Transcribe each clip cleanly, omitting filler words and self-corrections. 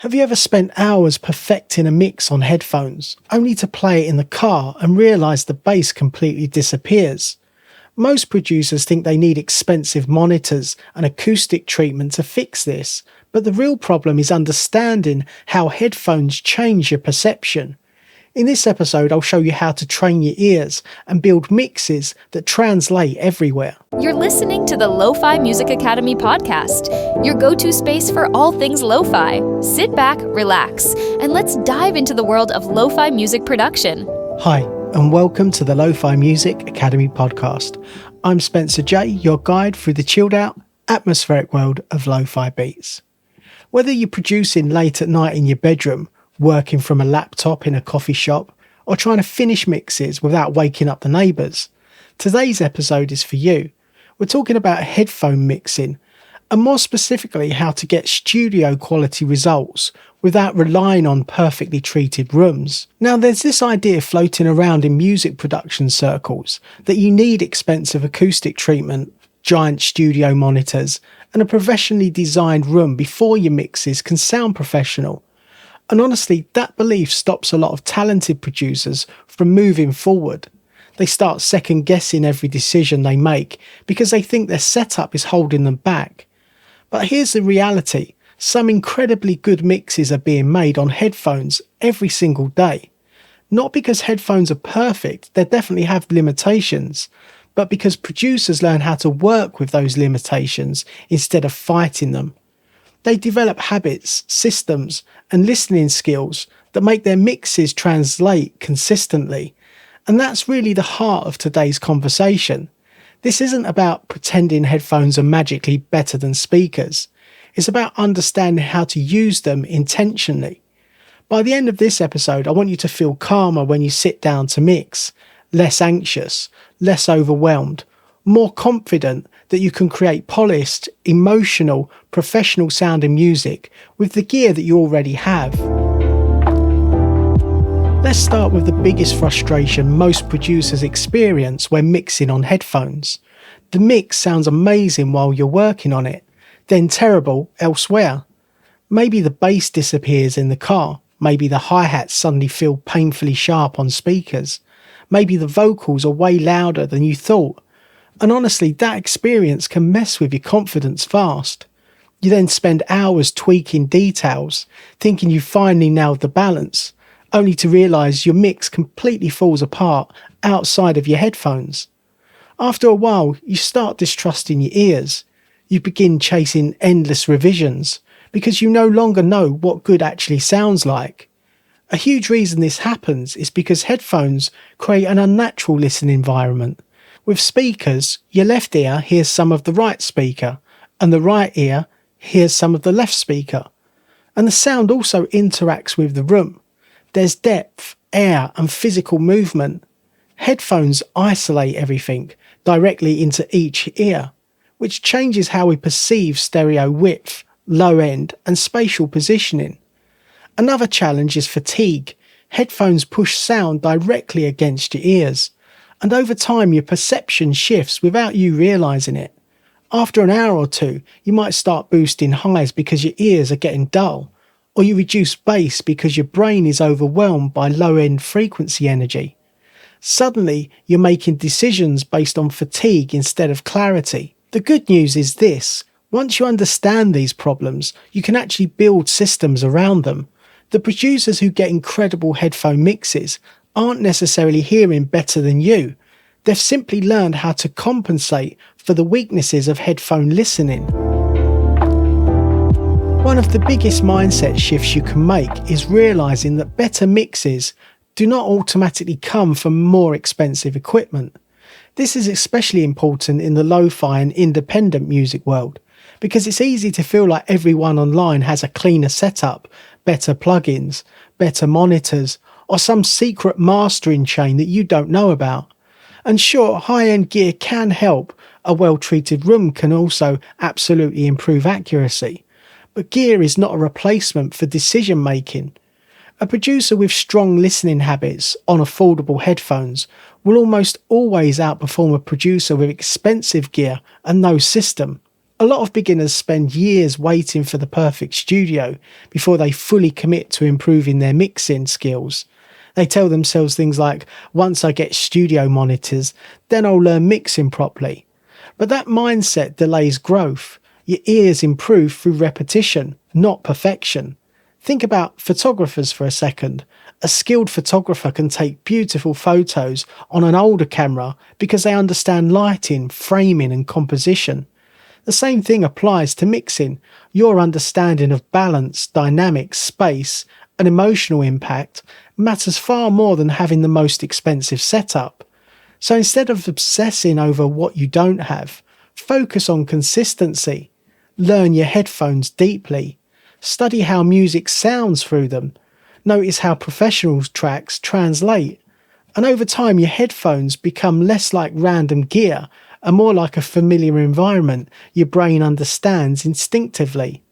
Have you ever spent hours perfecting a mix on headphones, only to play it in the car and realise the bass completely disappears? Most producers think they need expensive monitors and acoustic treatment to fix this, but the real problem is understanding how headphones change your perception. In this episode, I'll show you how to train your ears and build mixes that translate everywhere. You're listening to the Lofi Music Academy podcast, your go-to space for all things lo-fi. Sit back, relax, and let's dive into the world of lo-fi music production. Hi, and welcome to the Lofi Music Academy podcast. I'm Spencer J, your guide through the chilled-out, atmospheric world of lo-fi beats. Whether you're producing late at night in your bedroom, working from a laptop in a coffee shop, or trying to finish mixes without waking up the neighbours, today's episode is for you. We're talking about headphone mixing, and more specifically how to get studio quality results without relying on perfectly treated rooms. Now, there's this idea floating around in music production circles that you need expensive acoustic treatment, giant studio monitors, and a professionally designed room before your mixes can sound professional. And honestly, that belief stops a lot of talented producers from moving forward. They start second guessing every decision they make because they think their setup is holding them back. But here's the reality. Some incredibly good mixes are being made on headphones every single day. Not because headphones are perfect, they definitely have limitations, but because producers learn how to work with those limitations instead of fighting them. They develop habits, systems, and listening skills that make their mixes translate consistently. And that's really the heart of today's conversation. This isn't about pretending headphones are magically better than speakers. It's about understanding how to use them intentionally. By the end of this episode, I want you to feel calmer when you sit down to mix, less anxious, less overwhelmed, more confident that you can create polished, emotional, professional sounding music with the gear that you already have. Let's start with the biggest frustration most producers experience when mixing on headphones. The mix sounds amazing while you're working on it, then terrible elsewhere. Maybe the bass disappears in the car, maybe the hi-hats suddenly feel painfully sharp on speakers, maybe the vocals are way louder than you thought. And honestly, that experience can mess with your confidence fast. You then spend hours tweaking details, thinking you finally nailed the balance, only to realise your mix completely falls apart outside of your headphones. After a while, you start distrusting your ears. You begin chasing endless revisions because you no longer know what good actually sounds like. A huge reason this happens is because headphones create an unnatural listening environment. With speakers, your left ear hears some of the right speaker, and the right ear hears some of the left speaker. And the sound also interacts with the room. There's depth, air, and physical movement. Headphones isolate everything directly into each ear, which changes how we perceive stereo width, low end, and spatial positioning. Another challenge is fatigue. Headphones push sound directly against your ears. And over time, your perception shifts without you realising it. After an hour or two, you might start boosting highs because your ears are getting dull, or you reduce bass because your brain is overwhelmed by low-end frequency energy. Suddenly, you're making decisions based on fatigue instead of clarity. The good news is this: once you understand these problems, you can actually build systems around them. The producers who get incredible headphone mixes aren't necessarily hearing better than you. They've simply learned how to compensate for the weaknesses of headphone listening. One of the biggest mindset shifts you can make is realising that better mixes do not automatically come from more expensive equipment. This is especially important in the lo-fi and independent music world, because it's easy to feel like everyone online has a cleaner setup, better plugins, better monitors, or some secret mastering chain that you don't know about. And sure, high-end gear can help. A well-treated room can also absolutely improve accuracy. But gear is not a replacement for decision-making. A producer with strong listening habits on affordable headphones will almost always outperform a producer with expensive gear and no system. A lot of beginners spend years waiting for the perfect studio before they fully commit to improving their mixing skills. They tell themselves things like, once I get studio monitors, then I'll learn mixing properly. But that mindset delays growth. Your ears improve through repetition, not perfection. Think about photographers for a second. A skilled photographer can take beautiful photos on an older camera because they understand lighting, framing and composition. The same thing applies to mixing. Your understanding of balance, dynamics, space and emotional impact matters far more than having the most expensive setup. So instead of obsessing over what you don't have, focus on consistency. Learn your headphones deeply. Study how music sounds through them. Notice how professional tracks translate. And over time, your headphones become less like random gear and more like a familiar environment your brain understands instinctively.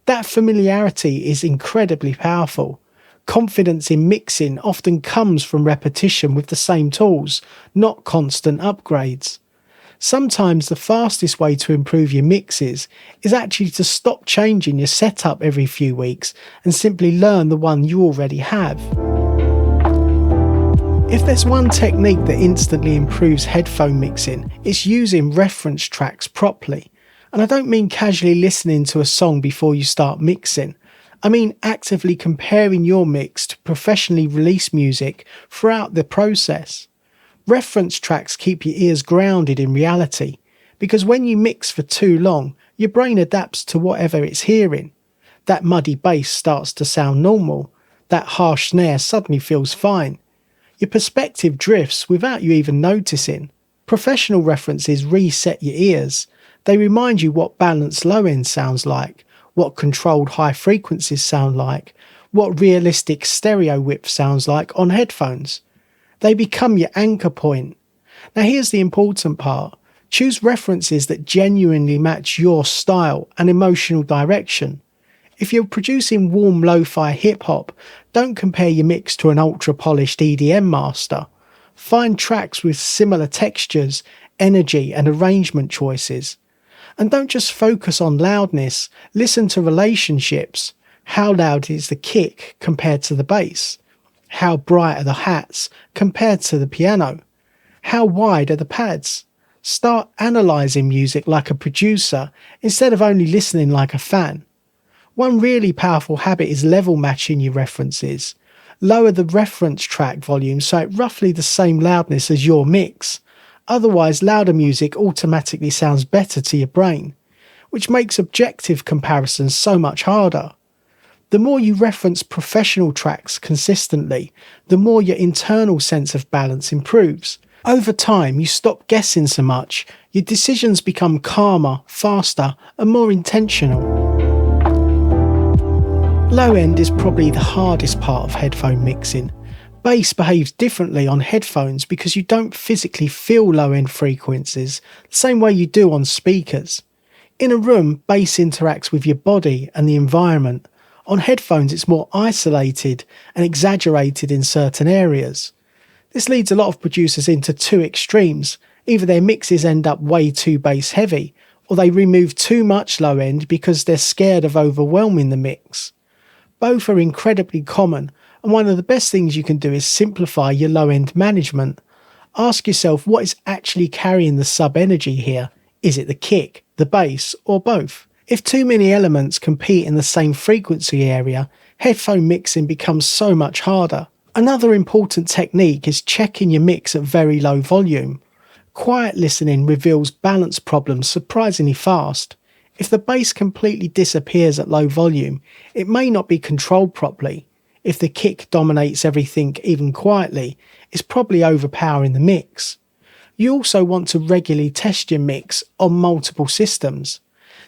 That familiarity is incredibly powerful. Confidence in mixing often comes from repetition with the same tools, not constant upgrades. Sometimes the fastest way to improve your mixes is actually to stop changing your setup every few weeks and simply learn the one you already have. If there's one technique that instantly improves headphone mixing, it's using reference tracks properly. And I don't mean casually listening to a song before you start mixing. I mean actively comparing your mix to professionally released music throughout the process. Reference tracks keep your ears grounded in reality, because when you mix for too long, your brain adapts to whatever it's hearing. That muddy bass starts to sound normal. That harsh snare suddenly feels fine. Your perspective drifts without you even noticing. Professional references reset your ears. They remind you what balanced low end sounds like, what controlled high frequencies sound like, what realistic stereo width sounds like on headphones. They become your anchor point. Now here's the important part. Choose references that genuinely match your style and emotional direction. If you're producing warm lo-fi hip-hop, don't compare your mix to an ultra-polished EDM master. Find tracks with similar textures, energy and arrangement choices. And don't just focus on loudness, listen to relationships. How loud is the kick compared to the bass? How bright are the hats compared to the piano? How wide are the pads? Start analysing music like a producer instead of only listening like a fan. One really powerful habit is level matching your references. Lower the reference track volume so it's roughly the same loudness as your mix. Otherwise, louder music automatically sounds better to your brain, which makes objective comparisons so much harder. The more you reference professional tracks consistently, the more your internal sense of balance improves. Over time, you stop guessing so much. Your decisions become calmer, faster, and more intentional. Low end is probably the hardest part of headphone mixing. Bass behaves differently on headphones because you don't physically feel low end frequencies the same way you do on speakers. In a room, bass interacts with your body and the environment. On headphones, it's more isolated and exaggerated in certain areas. This leads a lot of producers into two extremes. Either their mixes end up way too bass heavy, or they remove too much low end because they're scared of overwhelming the mix. Both are incredibly common, and one of the best things you can do is simplify your low end management. Ask yourself what is actually carrying the sub energy here. Is it the kick, the bass, or both? If too many elements compete in the same frequency area, headphone mixing becomes so much harder. Another important technique is checking your mix at very low volume. Quiet listening reveals balance problems surprisingly fast. If the bass completely disappears at low volume, it may not be controlled properly. If the kick dominates everything even quietly, it's probably overpowering the mix. You also want to regularly test your mix on multiple systems.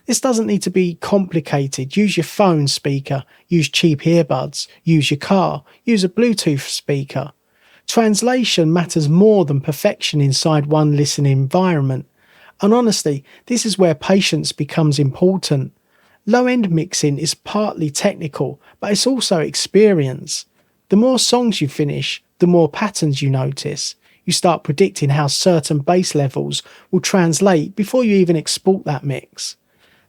This doesn't need to be complicated. Use your phone speaker, use cheap earbuds, use your car, use a Bluetooth speaker. Translation matters more than perfection inside one listening environment. And honestly, this is where patience becomes important. Low-end mixing is partly technical, but it's also experience. The more songs you finish, the more patterns you notice. You start predicting how certain bass levels will translate before you even export that mix.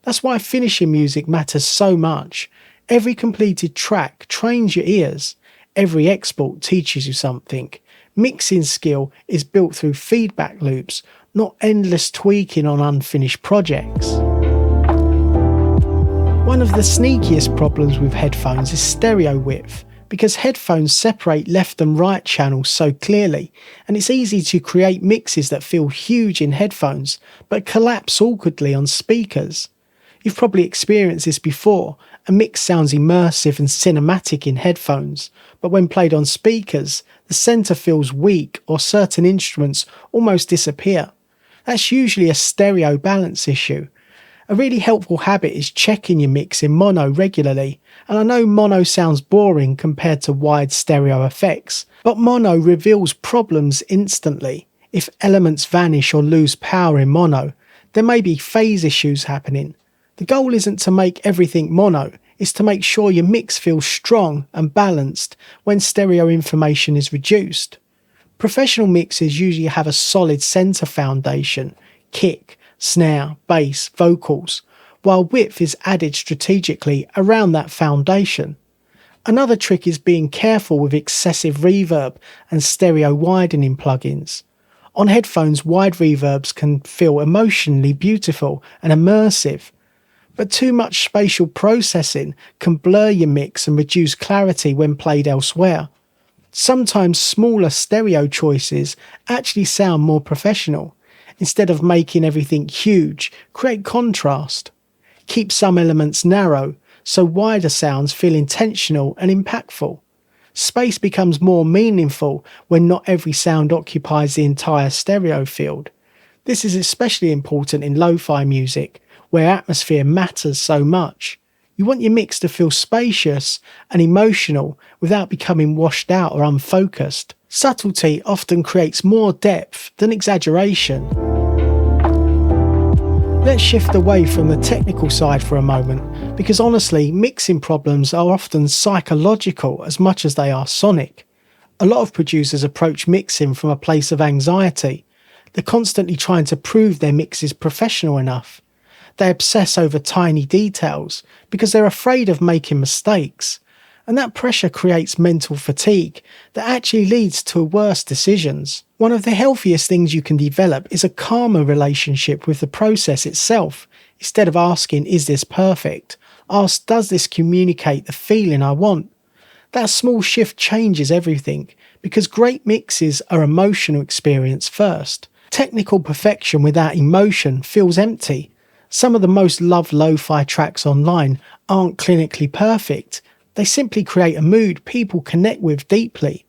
That's why finishing music matters so much. Every completed track trains your ears. Every export teaches you something. Mixing skill is built through feedback loops, not endless tweaking on unfinished projects. One of the sneakiest problems with headphones is stereo width, because headphones separate left and right channels so clearly, and it's easy to create mixes that feel huge in headphones, but collapse awkwardly on speakers. You've probably experienced this before. A mix sounds immersive and cinematic in headphones, but when played on speakers, the centre feels weak or certain instruments almost disappear. That's usually a stereo balance issue. A really helpful habit is checking your mix in mono regularly, and I know mono sounds boring compared to wide stereo effects, but mono reveals problems instantly. If elements vanish or lose power in mono, there may be phase issues happening. The goal isn't to make everything mono, it's to make sure your mix feels strong and balanced when stereo information is reduced. Professional mixes usually have a solid centre foundation, kick, snare, bass, vocals, while width is added strategically around that foundation. Another trick is being careful with excessive reverb and stereo widening plugins. On headphones, wide reverbs can feel emotionally beautiful and immersive, but too much spatial processing can blur your mix and reduce clarity when played elsewhere. Sometimes smaller stereo choices actually sound more professional. Instead of making everything huge, create contrast. Keep some elements narrow, so wider sounds feel intentional and impactful. Space becomes more meaningful when not every sound occupies the entire stereo field. This is especially important in lo-fi music, where atmosphere matters so much. You want your mix to feel spacious and emotional without becoming washed out or unfocused. Subtlety often creates more depth than exaggeration. Let's shift away from the technical side for a moment, because honestly, mixing problems are often psychological as much as they are sonic. A lot of producers approach mixing from a place of anxiety. They're constantly trying to prove their mix is professional enough. They obsess over tiny details because they're afraid of making mistakes. And that pressure creates mental fatigue that actually leads to worse decisions. One of the healthiest things you can develop is a calmer relationship with the process itself. Instead of asking, is this perfect? Ask, does this communicate the feeling I want? That small shift changes everything, because great mixes are emotional experience first. Technical perfection without emotion feels empty. Some of the most loved lo-fi tracks online aren't clinically perfect. They simply create a mood people connect with deeply.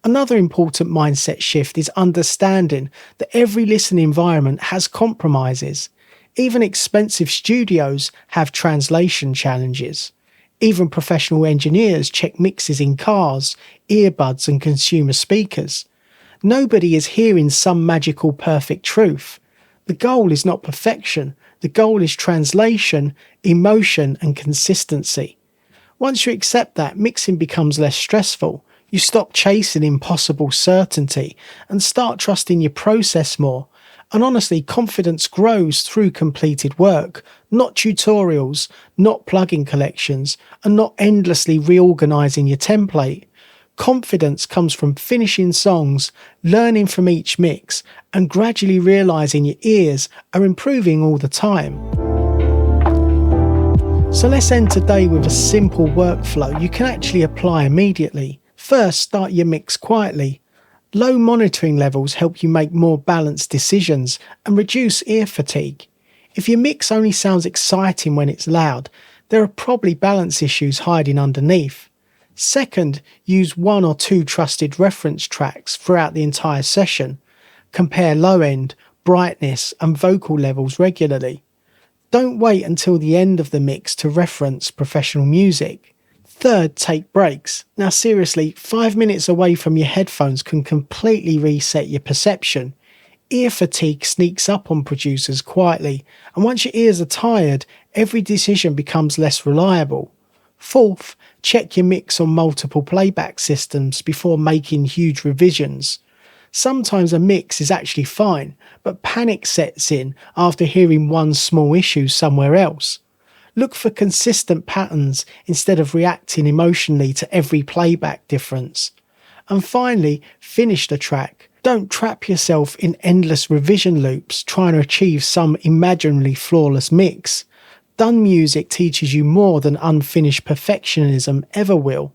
Another important mindset shift is understanding that every listening environment has compromises. Even expensive studios have translation challenges. Even professional engineers check mixes in cars, earbuds and consumer speakers. Nobody is hearing some magical perfect truth. The goal is not perfection. The goal is translation, emotion and consistency. Once you accept that, mixing becomes less stressful. You stop chasing impossible certainty and start trusting your process more. And honestly, confidence grows through completed work, not tutorials, not plugin collections, and not endlessly reorganizing your template. Confidence comes from finishing songs, learning from each mix, and gradually realizing your ears are improving all the time. So let's end today with a simple workflow you can actually apply immediately. First, start your mix quietly. Low monitoring levels help you make more balanced decisions and reduce ear fatigue. If your mix only sounds exciting when it's loud, there are probably balance issues hiding underneath. Second, use 1 or 2 trusted reference tracks throughout the entire session. Compare low end, brightness and vocal levels regularly. Don't wait until the end of the mix to reference professional music. Third, take breaks. Now seriously, 5 minutes away from your headphones can completely reset your perception. Ear fatigue sneaks up on producers quietly, and once your ears are tired, every decision becomes less reliable. Fourth, check your mix on multiple playback systems before making huge revisions. Sometimes a mix is actually fine, but panic sets in after hearing one small issue somewhere else. Look for consistent patterns instead of reacting emotionally to every playback difference. And finally, finish the track. Don't trap yourself in endless revision loops trying to achieve some imaginarily flawless mix. Done music teaches you more than unfinished perfectionism ever will.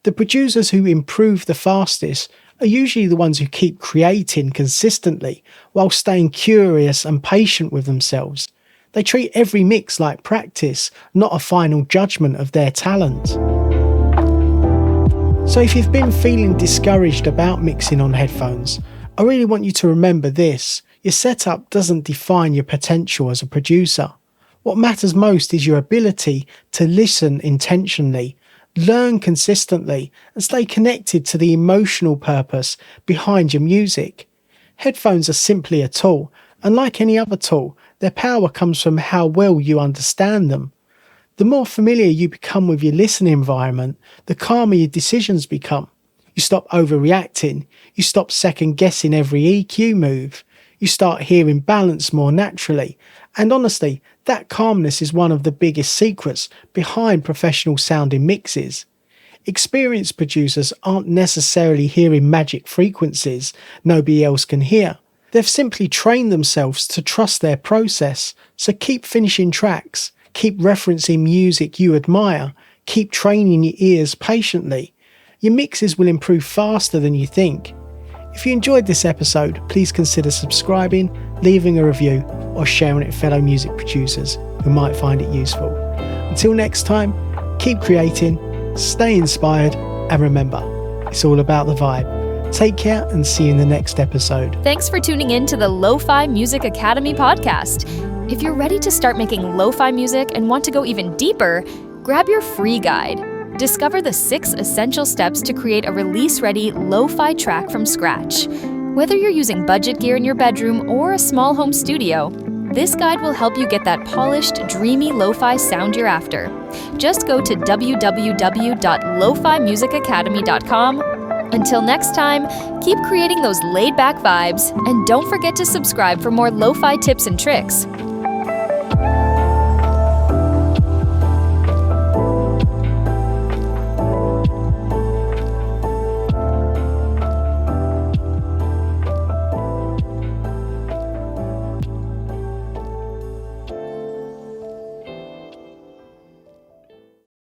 The producers who improve the fastest are usually the ones who keep creating consistently while staying curious and patient with themselves. They treat every mix like practice, not a final judgment of their talent. So if you've been feeling discouraged about mixing on headphones, I really want you to remember this. Your setup doesn't define your potential as a producer. What matters most is your ability to listen intentionally, learn consistently, and stay connected to the emotional purpose behind your music. Headphones are simply a tool, and like any other tool, their power comes from how well you understand them. The more familiar you become with your listening environment, the calmer your decisions become. You stop overreacting, you stop second-guessing every EQ move, you start hearing balance more naturally, and honestly, that calmness is one of the biggest secrets behind professional sounding mixes. Experienced producers aren't necessarily hearing magic frequencies nobody else can hear. They've simply trained themselves to trust their process, so keep finishing tracks. Keep referencing music you admire. Keep training your ears patiently. Your mixes will improve faster than you think. If you enjoyed this episode, please consider subscribing, leaving a review, or sharing it with fellow music producers who might find it useful. Until next time, keep creating, stay inspired, and remember, it's all about the vibe. Take care and see you in the next episode. Thanks for tuning in to the Lofi Music Academy podcast. If you're ready to start making lo-fi music and want to go even deeper, grab your free guide. Discover the 6 essential steps to create a release-ready lo-fi track from scratch. Whether you're using budget gear in your bedroom or a small home studio, this guide will help you get that polished, dreamy lo-fi sound you're after. Just go to www.lofimusicacademy.com. Until next time, keep creating those laid-back vibes, and don't forget to subscribe for more lo-fi tips and tricks.